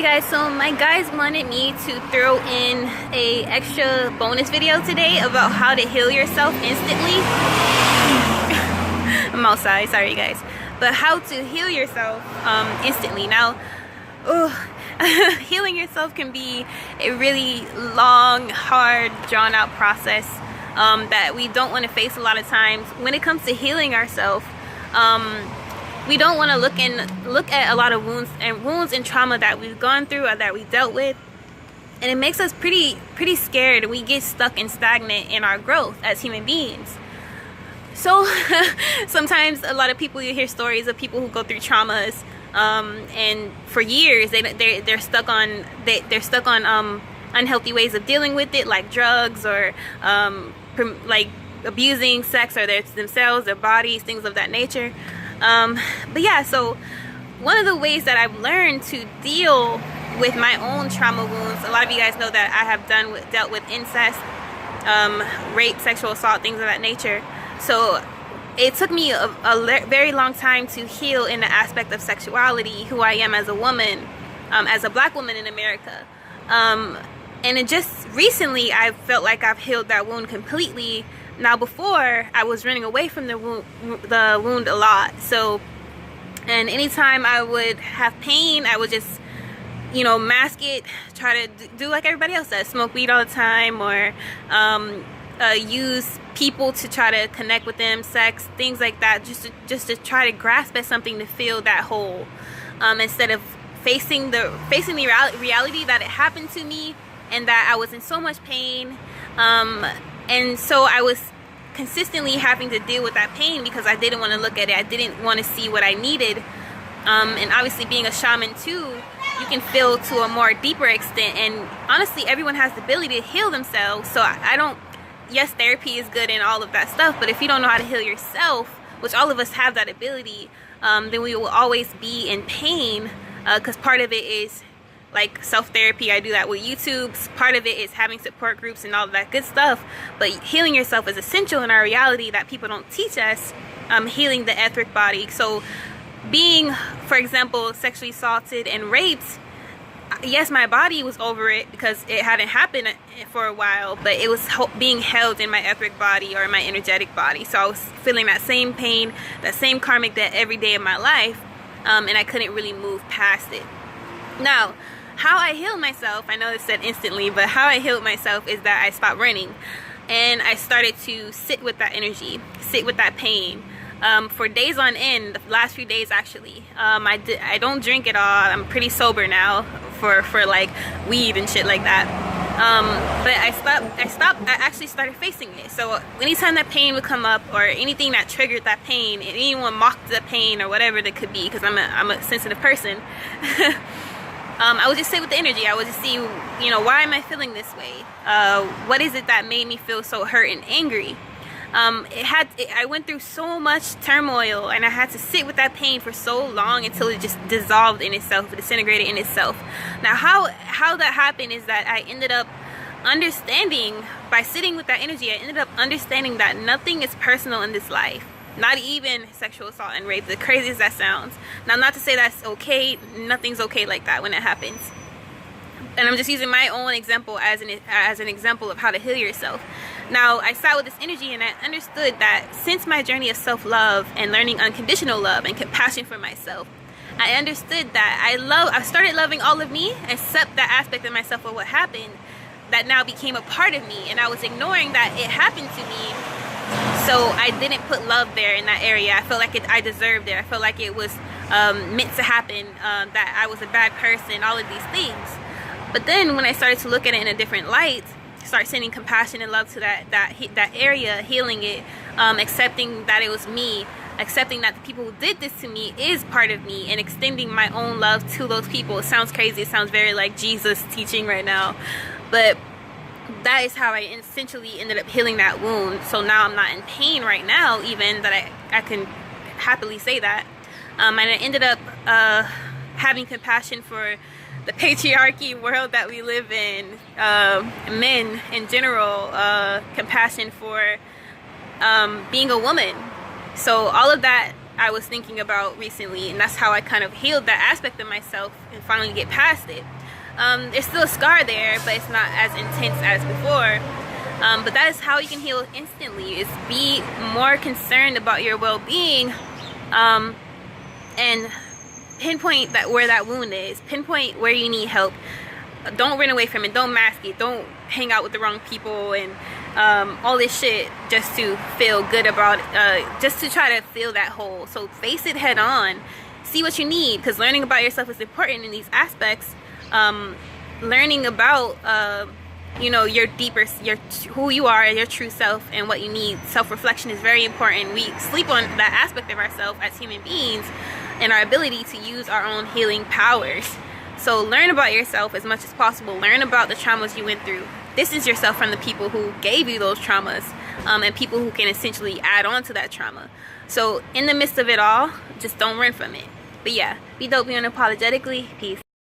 guys, so my guys wanted me to throw in a extra bonus video today about how to heal yourself instantly. I'm outside, sorry guys, but how to heal yourself instantly. Now, healing yourself can be a really long, hard, drawn out process that we don't want to face a lot of times. When it comes to healing ourselves, we don't want to look at a lot of wounds and trauma that we've gone through or that we dealt with, and it makes us pretty scared, and we get stuck and stagnant in our growth as human beings. So sometimes a lot of people, you hear stories of people who go through traumas and for years they're stuck on unhealthy ways of dealing with it, like drugs or like abusing sex or themselves, their bodies, things of that nature. But yeah, so one of the ways that I've learned to deal with my own trauma wounds, a lot of you guys know that I have dealt with incest, rape, sexual assault, things of that nature. So it took me a very long time to heal in the aspect of sexuality, who I am as a woman, as a black woman in America. And it just recently I felt like I've healed that wound completely. Now before, I was running away from the wound a lot. So, and anytime I would have pain, I would just, mask it, try to do like everybody else does, smoke weed all the time, or use people to try to connect with them, sex, things like that, just to try to grasp at something to fill that hole, instead of facing the reality that it happened to me and that I was in so much pain. And so I was consistently having to deal with that pain because I didn't want to look at it. I didn't want to see what I needed. And obviously being a shaman too, you can feel to a more deeper extent. And honestly, everyone has the ability to heal themselves. So I don't, yes, therapy is good and all of that stuff. But if you don't know how to heal yourself, which all of us have that ability, then we will always be in pain, because part of it is like self-therapy. I do that with YouTube. Part of it is having support groups and all of that good stuff. But healing yourself is essential in our reality that people don't teach us, healing the etheric body. So being, for example, sexually assaulted and raped, yes, my body was over it because it hadn't happened for a while, but it was being held in my etheric body or my energetic body. So I was feeling that same pain, that same karmic debt every day of my life, and I couldn't really move past it. Now, how I healed myself, I know it said instantly, but how I healed myself is that I stopped running and I started to sit with that energy, sit with that pain, for days on end. The last few days actually, I don't drink at all. I'm pretty sober now for like weed and shit like that. But I actually started facing it. So anytime that pain would come up or anything that triggered that pain, and anyone mocked the pain or whatever that could be, because I'm a sensitive person. I would just sit with the energy. I would just see, why am I feeling this way? What is it that made me feel so hurt and angry? I went through so much turmoil, and I had to sit with that pain for so long until it just dissolved in itself, disintegrated in itself. Now, how that happened is that I ended up understanding, by sitting with that energy, I ended up understanding that nothing is personal in this life. Not even sexual assault and rape, the craziest that sounds. Now, not to say that's okay, nothing's okay like that when it happens. And I'm just using my own example as an example of how to heal yourself. Now, I sat with this energy and I understood that since my journey of self-love and learning unconditional love and compassion for myself, I understood that I started loving all of me except that aspect of myself of what happened that now became a part of me, and I was ignoring that it happened to me. So I didn't put love there in that area. I felt like I deserved it. I felt like it was meant to happen, that I was a bad person, all of these things. But then when I started to look at it in a different light, start sending compassion and love to that area, healing it, accepting that it was me, accepting that the people who did this to me is part of me, and extending my own love to those people. It sounds crazy. It sounds very like Jesus teaching right now. But that is how I essentially ended up healing that wound. So now I'm not in pain right now, even that I can happily say that. And I ended up having compassion for the patriarchy world that we live in, men in general, compassion for being a woman. So all of that I was thinking about recently, and that's how I kind of healed that aspect of myself and finally get past it. There's still a scar there, but it's not as intense as before. But that is how you can heal instantly, is be more concerned about your well-being, and pinpoint where that wound is, pinpoint where you need help. Don't run away from it, don't mask it, don't hang out with the wrong people and all this shit just to feel good about it, just to try to fill that hole. So face it head on, see what you need, because learning about yourself is important in these aspects. Learning about you know, your deeper, who you are, your true self, and what you need. Self-reflection is very important. We sleep on that aspect of ourselves as human beings and our ability to use our own healing powers. So learn about yourself as much as possible. Learn about the traumas you went through. Distance yourself from the people who gave you those traumas, and people who can essentially add on to that trauma. So in the midst of it all, just don't run from it. But yeah, be dope, be unapologetically. Peace.